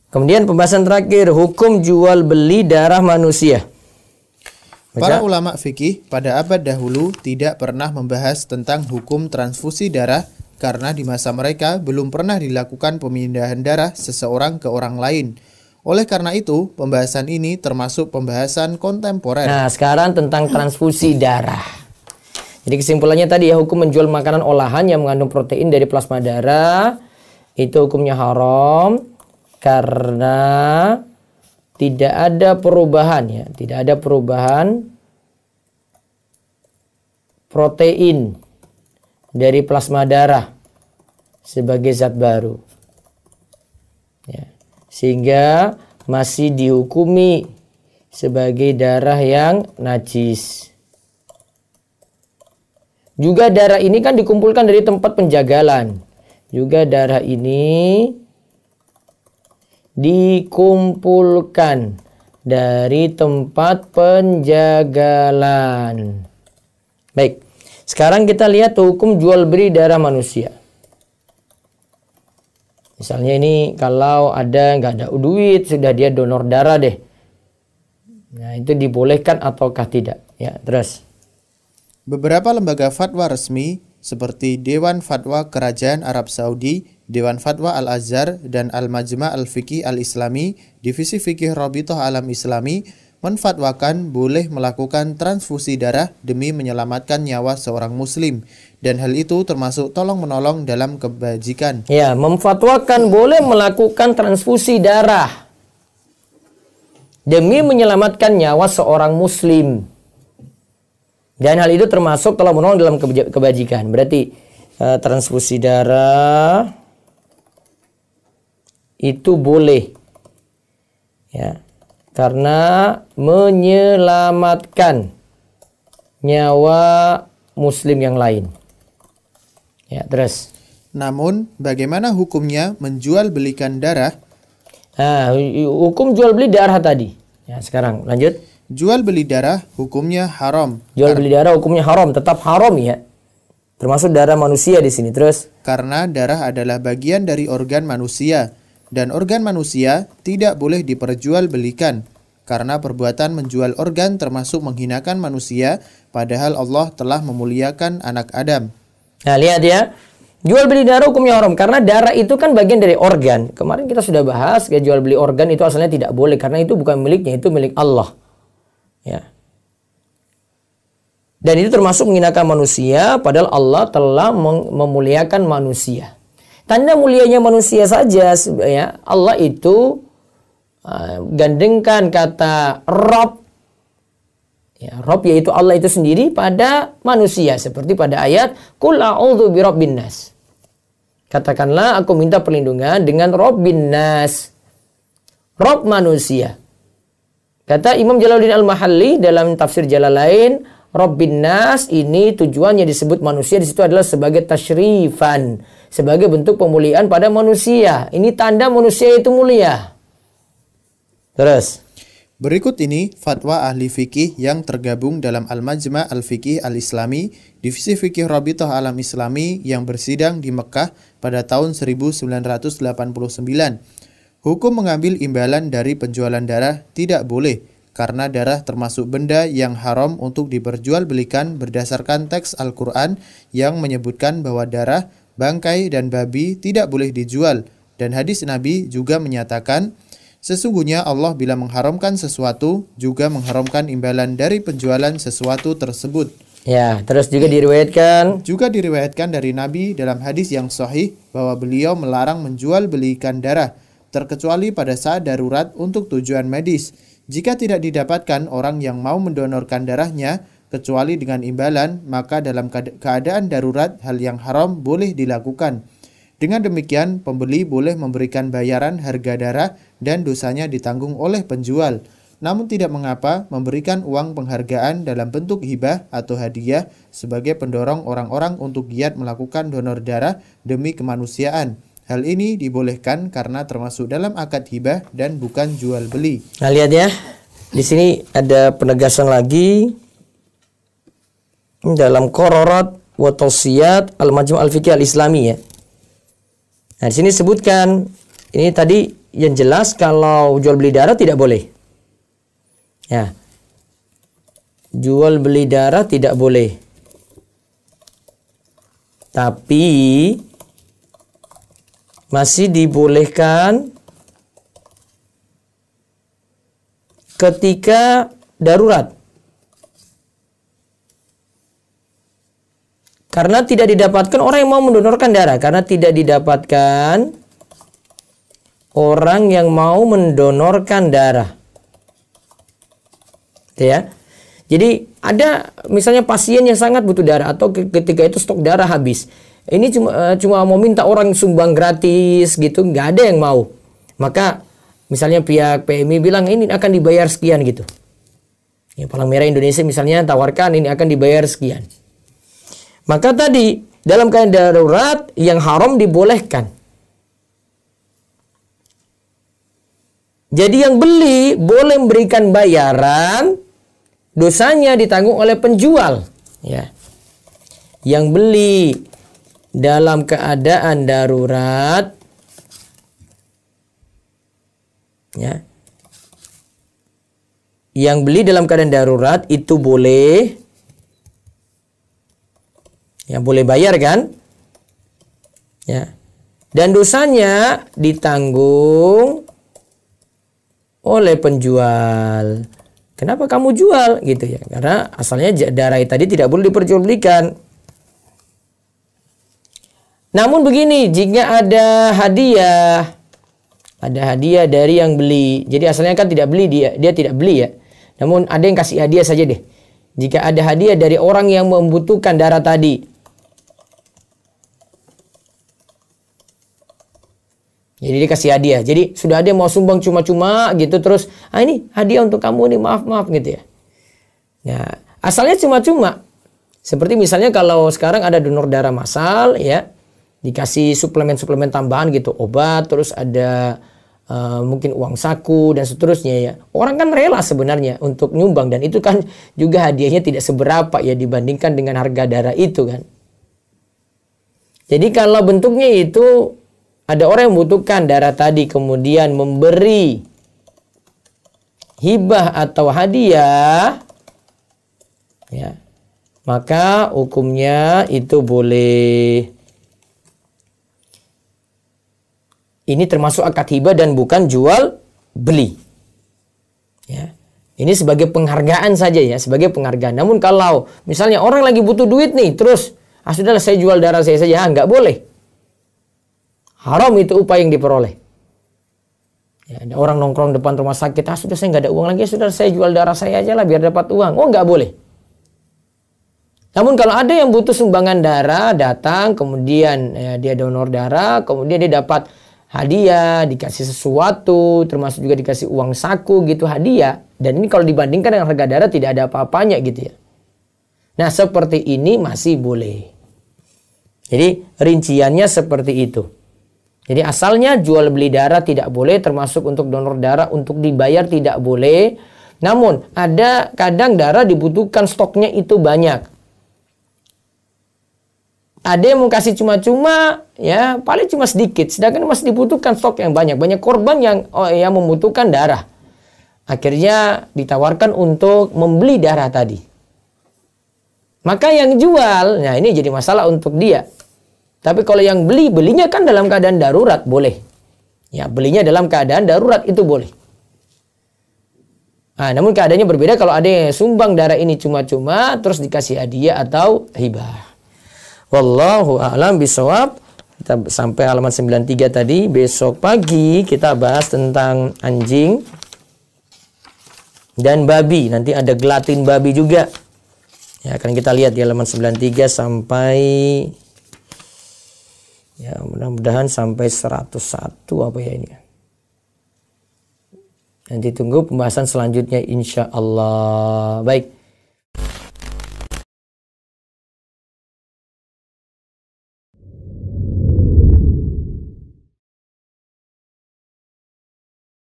Kemudian pembahasan terakhir, hukum jual beli darah manusia. Para ulama fikih pada abad dahulu tidak pernah membahas tentang hukum transfusi darah karena di masa mereka belum pernah dilakukan pemindahan darah seseorang ke orang lain. Oleh karena itu, pembahasan ini termasuk pembahasan kontemporer. Nah, sekarang tentang transfusi darah. Jadi kesimpulannya tadi ya, hukum menjual makanan olahan yang mengandung protein dari plasma darah itu hukumnya haram karena tidak ada perubahan ya, tidak ada perubahan protein dari plasma darah sebagai zat baru. Ya. Sehingga masih dihukumi sebagai darah yang najis. Juga darah ini kan dikumpulkan dari tempat penjagalan. Juga darah ini dikumpulkan dari tempat penjagalan. Baik, sekarang kita lihat hukum jual beli darah manusia. Misalnya ini kalau nggak ada duit, sudah dia donor darah deh. Nah, itu dibolehkan ataukah tidak? Ya, terus. Beberapa lembaga fatwa resmi seperti Dewan Fatwa Kerajaan Arab Saudi, Dewan Fatwa Al-Azhar, dan Al-Majma' Al-Fiqih Al-Islami, Divisi Fikih Rabithah Alam Islami, menfatwakan boleh melakukan transfusi darah demi menyelamatkan nyawa seorang muslim. Dan hal itu termasuk tolong-menolong dalam kebajikan. Ya, memfatwakan boleh melakukan transfusi darah demi menyelamatkan nyawa seorang muslim. Dan hal itu termasuk tolong-menolong dalam kebajikan. Berarti transfusi darah itu boleh. Ya. Karena menyelamatkan nyawa muslim yang lain. Ya, terus. Namun, bagaimana hukumnya menjual belikan darah? Nah, hukum jual beli darah tadi. Ya, sekarang lanjut. Jual beli darah hukumnya haram. Jual beli darah hukumnya haram, tetap haram ya. Termasuk darah manusia di sini. Terus. Karena darah adalah bagian dari organ manusia. Dan organ manusia tidak boleh diperjualbelikan. Karena perbuatan menjual organ termasuk menghinakan manusia, padahal Allah telah memuliakan anak Adam. Nah, lihat ya. Jual beli darah hukumnya haram. Karena darah itu kan bagian dari organ. Kemarin kita sudah bahas, ya, jual beli organ itu asalnya tidak boleh. Karena itu bukan miliknya, itu milik Allah. Ya. Dan itu termasuk menghinakan manusia, padahal Allah telah memuliakan manusia. Tanda mulianya manusia saja ya, Allah itu gandengkan kata Rabb, ya, Rabb yaitu Allah itu sendiri pada manusia, seperti pada ayat Qul a'udzu birabbin nas. Katakanlah aku minta perlindungan dengan Rabbin nas, Rabb manusia. Kata Imam Jalaluddin Al-Mahalli dalam tafsir Jalalain, Rabbin nas ini tujuannya disebut manusia di situ adalah sebagai tasyrifan, sebagai bentuk pemuliaan pada manusia. Ini tanda manusia itu mulia. Terus. Berikut ini fatwa ahli fikih yang tergabung dalam Al-Majma' Al-Fiqih Al-Islami, Divisi Fikih Rabithah Alam Islami yang bersidang di Mekah pada tahun 1989. Hukum mengambil imbalan dari penjualan darah tidak boleh, karena darah termasuk benda yang haram untuk diperjualbelikan berdasarkan teks Al-Quran yang menyebutkan bahwa darah, bangkai, dan babi tidak boleh dijual. Dan hadis Nabi juga menyatakan, sesungguhnya Allah bila mengharamkan sesuatu, juga mengharamkan imbalan dari penjualan sesuatu tersebut. Ya, terus juga diriwayatkan. Juga diriwayatkan dari Nabi dalam hadis yang sahih bahwa beliau melarang menjual belikan darah, terkecuali pada saat darurat untuk tujuan medis. Jika tidak didapatkan orang yang mau mendonorkan darahnya, kecuali dengan imbalan, maka dalam keadaan darurat hal yang haram boleh dilakukan. Dengan demikian, pembeli boleh memberikan bayaran harga darah dan dosanya ditanggung oleh penjual. Namun tidak mengapa memberikan uang penghargaan dalam bentuk hibah atau hadiah sebagai pendorong orang-orang untuk giat melakukan donor darah demi kemanusiaan. Hal ini dibolehkan karena termasuk dalam akad hibah dan bukan jual beli. Nah, lihat ya. Di sini ada penegasan lagi dalam Qararat wa Tawsiyat Al-Majma' Al-Fiqih Al-Islami ya. Nah, di sini sebutkan ini tadi yang jelas kalau jual beli darah tidak boleh. Ya. Jual beli darah tidak boleh. Tapi masih dibolehkan ketika darurat. Karena tidak didapatkan orang yang mau mendonorkan darah. Karena tidak didapatkan orang yang mau mendonorkan darah. Ya. Jadi ada misalnya pasien yang sangat butuh darah atau ketika itu stok darah habis. Ini cuma mau minta orang sumbang gratis gitu, nggak ada yang mau. Maka misalnya pihak PMI bilang ini akan dibayar sekian gitu. Ya, Palang Merah Indonesia misalnya tawarkan ini akan dibayar sekian. Maka tadi dalam keadaan darurat yang haram dibolehkan. Jadi yang beli boleh memberikan bayaran, dosanya ditanggung oleh penjual. Ya. Yang beli dalam keadaan darurat, ya. Yang beli dalam keadaan darurat itu boleh, ya boleh bayar kan? Ya. Dan dosanya ditanggung oleh penjual. Kenapa kamu jual gitu ya? Karena asalnya darah tadi tidak boleh diperjualbelikan. Namun begini, jika ada hadiah dari yang beli. Jadi asalnya kan tidak beli dia tidak beli ya. Namun ada yang kasih hadiah saja deh. Jika ada hadiah dari orang yang membutuhkan darah tadi. Jadi dia kasih hadiah. Jadi sudah ada yang mau sumbang cuma-cuma gitu terus, ini hadiah untuk kamu nih, maaf gitu ya. Ya, asalnya cuma-cuma. Seperti misalnya kalau sekarang ada donor darah massal ya, dikasih suplemen-suplemen tambahan gitu, obat, terus ada mungkin uang saku dan seterusnya ya. Orang kan rela sebenarnya untuk nyumbang dan itu kan juga hadiahnya tidak seberapa ya dibandingkan dengan harga darah itu kan. Jadi kalau bentuknya itu ada orang yang membutuhkan darah tadi kemudian memberi hibah atau hadiah, ya, maka hukumnya itu boleh. Ini termasuk akad hibah dan bukan jual beli. Ya. Ini sebagai penghargaan saja ya, sebagai penghargaan. Namun kalau misalnya orang lagi butuh duit nih, terus sudahlah saya jual darah saya saja, nggak boleh. Haram itu upah yang diperoleh. Ya, ada orang nongkrong depan rumah sakit, sudah saya nggak ada uang lagi, sudah saya jual darah saya aja lah biar dapat uang. Oh, nggak boleh. Namun kalau ada yang butuh sumbangan darah, datang, kemudian ya, dia donor darah, kemudian dia dapat hadiah, dikasih sesuatu, termasuk juga dikasih uang saku gitu hadiah. Dan ini kalau dibandingkan dengan harga darah tidak ada apa-apanya gitu ya. Nah seperti ini masih boleh. Jadi rinciannya seperti itu. Jadi asalnya jual beli darah tidak boleh, termasuk untuk donor darah untuk dibayar tidak boleh. Namun ada kadang darah dibutuhkan stoknya itu banyak. Ada yang mau kasih cuma-cuma, ya paling cuma sedikit. Sedangkan masih dibutuhkan stok yang banyak. Banyak korban yang membutuhkan darah. Akhirnya ditawarkan untuk membeli darah tadi. Maka yang jual, nah ini jadi masalah untuk dia. Tapi kalau yang belinya kan dalam keadaan darurat, boleh. Ya, belinya dalam keadaan darurat itu boleh. Nah, namun keadaannya berbeda kalau ada yang sumbang darah ini cuma-cuma, terus dikasih hadiah atau hibah. Wallahu a'lam bishawab. Kita sampai halaman 93 tadi. Besok pagi kita bahas tentang anjing dan babi. Nanti ada gelatin babi juga. Ya, akan kita lihat di halaman 93 sampai ya mudah-mudahan sampai 101 apa ya ini. Nanti tunggu pembahasan selanjutnya insya Allah. Baik.